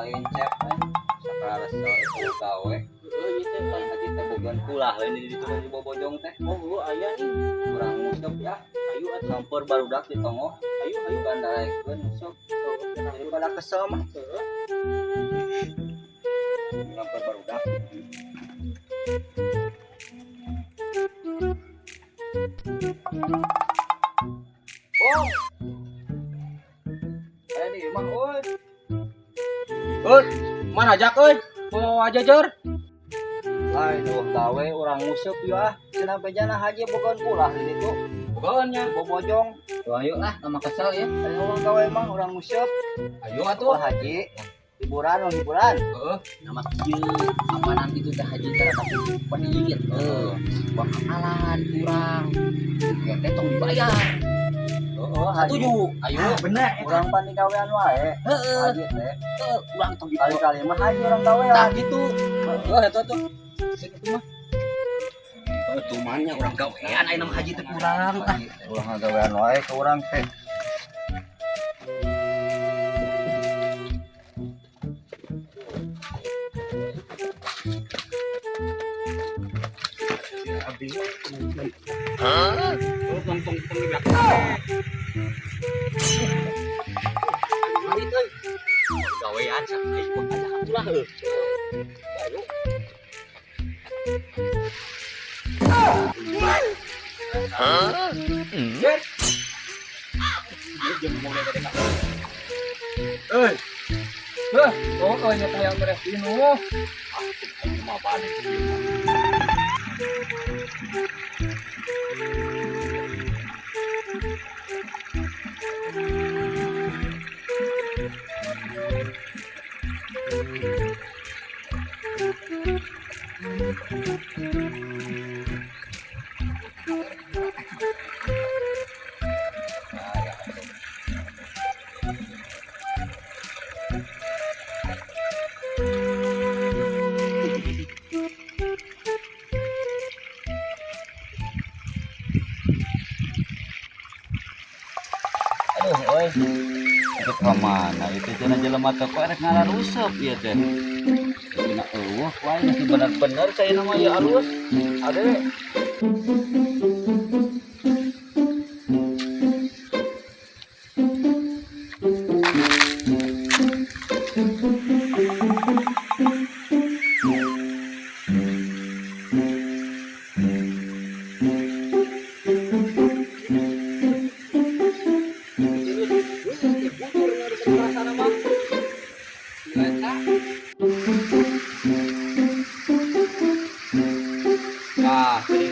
lain cep sakarares gawe ieu teh pan haji teh bogan kulah lain di ditu di bobojong teh aya nih urang museup ya ayo campur barudak di tongo ayo gandaraekeun sok daripada kesel mah campur barudak Bong ini mah euy mana ajak euy mau aja jor lain gawe orang museup ya cenah bejana haji bogan pulah di ditu bogan nya bobojong ayo lah nama kesel ya ayo orang gawe mah orang museup ayo atuh haji hiburan nama kieu apa nanti itu teh haji teh rada pedit bakalan kurang teh tong dibayar setuju ayo bener orang pan digawean wae haji teh kurang tong dibayar kali-kali mah haji orang gawean tah gitu eta tuh segitu mah tumannya orang gawean aya nama haji teh kurang urang gawean wae ke urang teh tong di belakang mari teh gawean sak ikut aja atulah ayo nya tayang beres dinu mah balik euy itu kemana itu cenah jelema teh kok rek ngalaruseup ieu teh dina eueuh wae masih bener-bener saya nama ya alus ade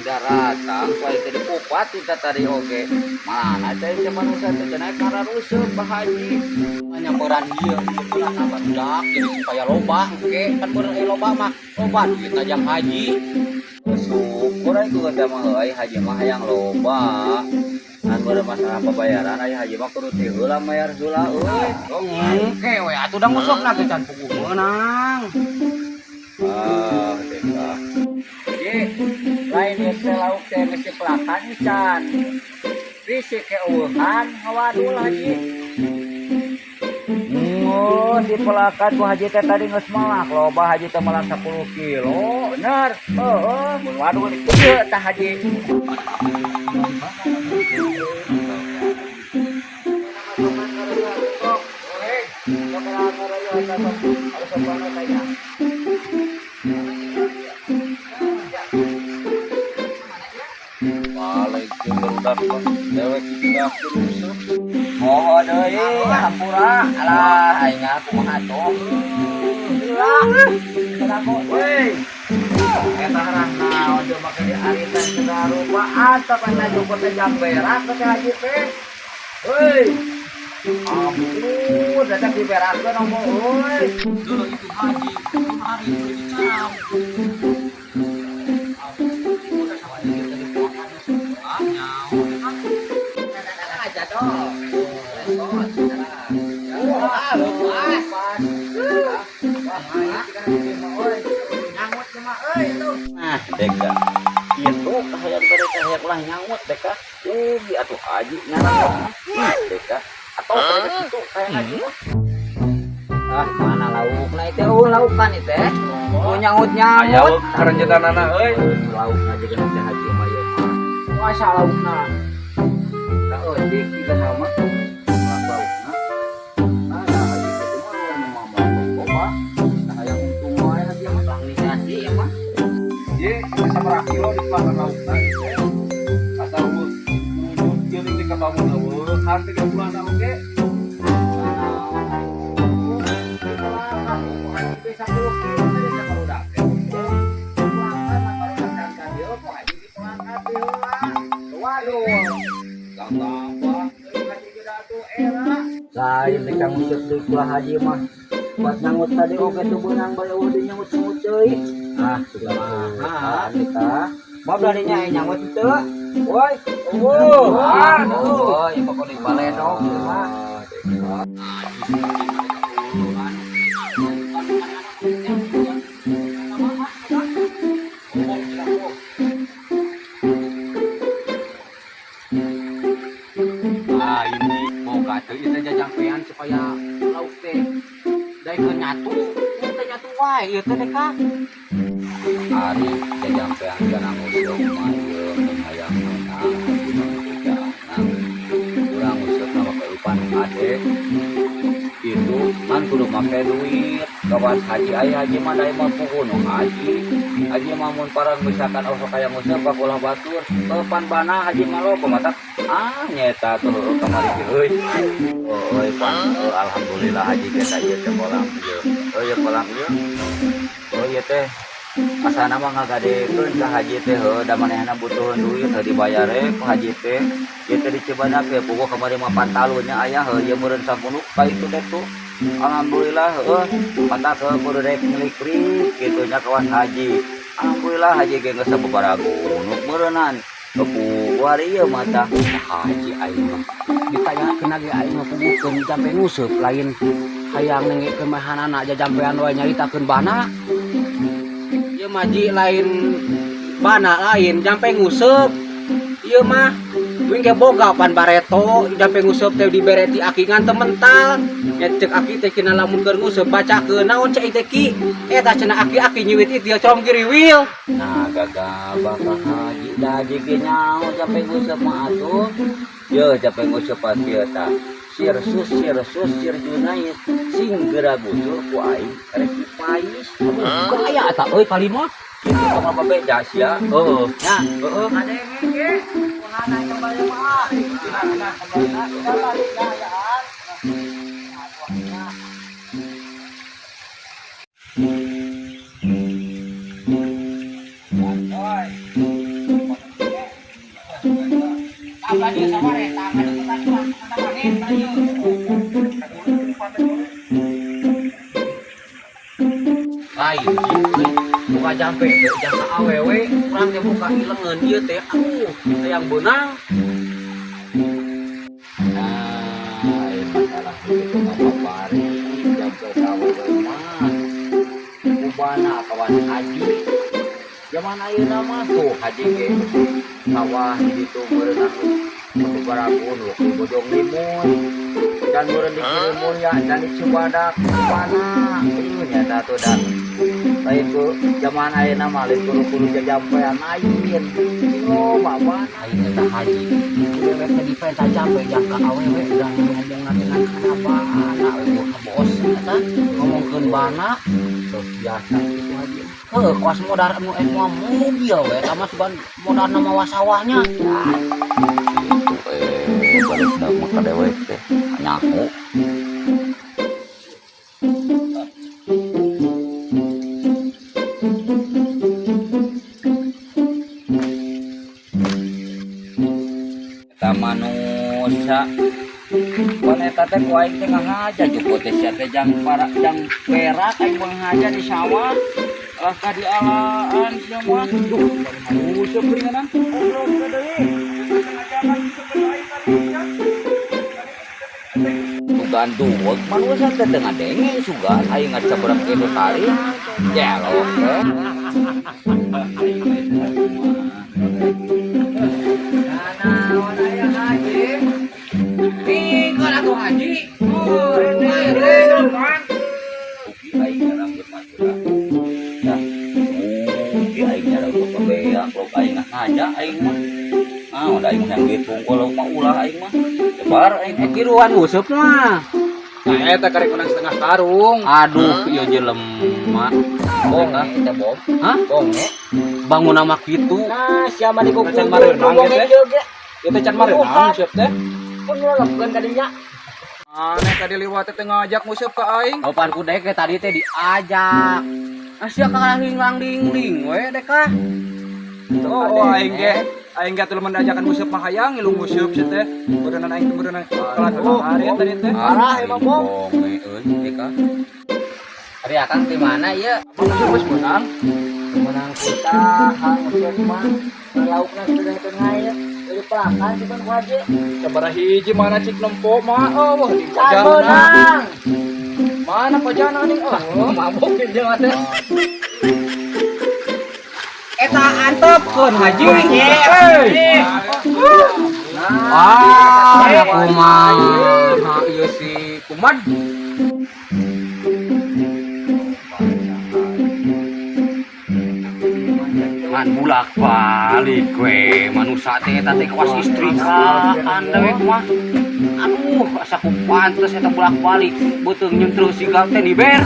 datang kuai tadi bupati tadi oge mana teh zaman usaha teh naik kararuseup Pak Haji hanya peran ieu bulan apa dak jadi supaya loba oge kan beurang loba mah loba duit ajang haji syukur itu kada mah euy haji mah hayang loba kan beurang masalah pembayaran aya haji mah kudu teh heula mayar heula euy oke we atuh da ngosokna teh can pugu meunang deka lain teh lauk teh mesti pelakan can fisik ke eueuhan ngawadul haji di pelakan ku haji teh tadi geus malak loba haji teh malak 10 kilo bener mun wadul ieu tah haji dewek tidak oh deui hampura alah aing kumaha atuh kenapa weh eta harang naon coba ke di aritan segala rupa atau kana juput teh jam berak teh haji teh weh ampun datang di berakkeun omong euy dulu itu haji hari itu dicam nah deka itu kahayang bade kahayang ulah nyangut deka atuh haji ngarang deka atau kayak gitu kayak haji Ah, mana lauk lah itu lauk kan itu oh nyangut Aya karenjetan anak euy. lauk aja kan teh haji mah ya masa laukna ka ojek juga sama laukna ada haji itu mah mama bapak nah yang untung wae haji mah organisasi ya mah Ye, sabaraha kilo di pasar laukna. Asal wujud jeung di kabangun eueuh, harti 3 bulan oge. Saya dikang usep di kulah haji mah buat nyangut tadi oke tuh benang bae udah nyangut-nyangut deui. Ah, sudah kita. Mau beraninya nyangut itu. Woi, aduh, ieu pokok di baledog mah. Ini mau kata itu jajangpean supaya lauk teh daekeun nyatu, teh nyatu wae ieu teh deka. Ari jajangpean kana ngusuk mah ieu hayang menang urang ngusuk nama keupan ade. Itu kan kudu make duit kawan haji aya haji mah dae mah puguh haji mah mun parang misalkan oh kaya ngusuk ka ulah batur pan bana haji mah lo pamatak nyeta tuh kamari euy euy pan alhamdulillah haji kita ieu teh kolam ieu ieu kolam ieu ieu teh asana mah ngagadekeun ka haji teh da manehna butuh duit teu dibayar ku haji teh ieu teh dicebadak teh puguh kamari mah pantalunnya aya ieu meureun sapunuk ka itu teh tuh alhamdulillah patak kudu rek milik pri kitu nya kawan haji alhamdulillah haji ge geus sababaraha gunung meureunan wari ieu mah tah haji aing mah ditanyakeun ge aing mah puguhkeun jampe nguseup lain hayang nengekeun mahanana jajampean wae nyaritakeun bana ieu mah ji lain bana lain jampe nguseup ieu mah wing ge boga pan bareto jampe nguseup teh dibere ti aki ngan teu mental nya ceuk aki teh kina lamun keur nguseup bacakeun naon cai teh ki eta cenah aki nyiwit ieu corom giriwil nah gagabah ka haji da haji ge nyaho jampe nguseup mah atuh ieu jampe nguseup ieu tah sir sus junais sing geura gusur ku aing rek dipais aya eta euy kalimah itu mah babeda sia heuh nya heuh ade ge kunana kembali mah lain buka jampe jangka awewe kurang teh buka ilengeun ieu teh yang benang masalah itu ngapari jampe awewe mah ubana kawan haji zaman ayeuna mah tuh haji ge sawah di ditu berenang baragun bodong limun dan meureun di limun ya dan di Cibadak mana ieu nya tuh dan lain ku zaman ayeuna mah lain kudu jajampean lain oh bawa ayeuna teh haji wewe teh dipenta jampe jangka awewe urang ngomong dengan apa anak bos eta ngomongkeun bana terus biasa itu haji kuas modal anu mobil we sama seban modal nama sawahnya baru udah maka dewek teh nyaho eta manusia pan eta teh ku aing teh ngahaja juko teh sia teh jang perak aing ngahaja di sawah ka di alaan semua duh manusia beringanan ngobrol ka deui sugan duweg manusia teh dengan denge sugan aing ngaca berang kitu kali jelok teh naon aya haji tinggal atuh haji aing mah. Ah, udah aing yang gitu kalau mau ulah aing mah. Sebar aing kiruan useup mah. Nah, eta karek menang setengah karung. Aduh, ieu jelema. Bonge teh bom. Hah? Bonge. Bangun nama kitu. Nah, siapa di kuku Can mareunang bonge ge teh. jeung ge. Ieu teh can mareunang museup teh. Pun ngelakukan kadinya. Aneh tadi liwat teh ngajak museup ka aing. Opan ku dek tadi teh diajak. Asia ka lang ding we dek ah. Oh, aing ge teu mendajakan museup mah hayang ngilu museup sia teh. Beureunan aing teh beureunan kalat hari tadi teh. Arah emang bom. Bonge euy dek ah. Ari akan di mana ieu? Museup geus menang. Menang kita hang museup mah. Laukna sudah tengah ya. Jadi pelakan cuman ku aja. Sabaraha hiji mana cik nempo mah di Can pajana. menang. Mana pajana nih? Oh, Mabokin jeung teh. Eta antepkeun haji. Nah, kumaha ieu si Kumad. Man bulak balik we manusia teh eta teh kawas istri kan dewe mah. Aduh, asa ku pantes eta bulak balik beuteung nyentreu sigal teh niber.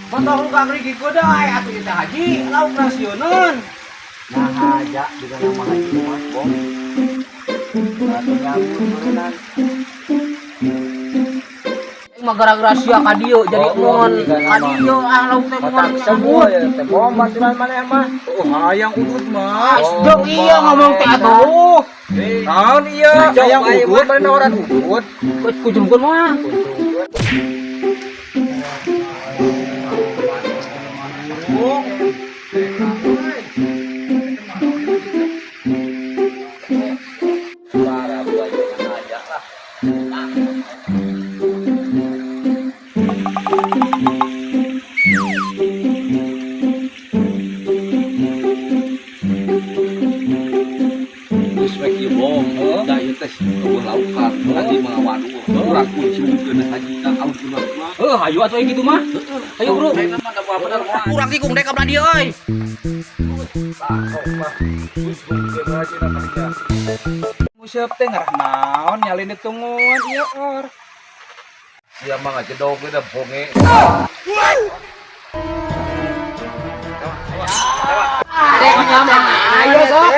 Potong ka gigi goday atuh teh haji lauk nasional. nah aja juga nama haji mas bom. Satu nyambung berenang. Mah gara-gara sia ka dieu jadi mon. Ka dieu lauk teh mon Semua ya teh bom baturan mana mah. Oh, hayang udut mah. Asdong iya ngomong teh atuh. Naon iya? Hayang udut mana orang udut. Kujungkeun mah. Para buat jangan aja lah. Respect ieu bom. Da ieu teh eueuh laukan lagi mengawan urang kuncungkeun haji ka aujuna mah. Hayu atuh gitu mah. Hayu bro. Eta mah da bener mah. Kurang tikung dek abah dia euy. Museup teh ngarah naon nyalin ditungguan ieu or. Sia mah ngacedog we da bonge. Dek nyamang ayo sok.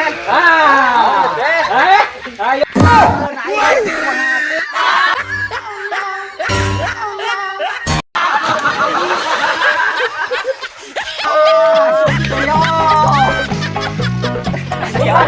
Ya,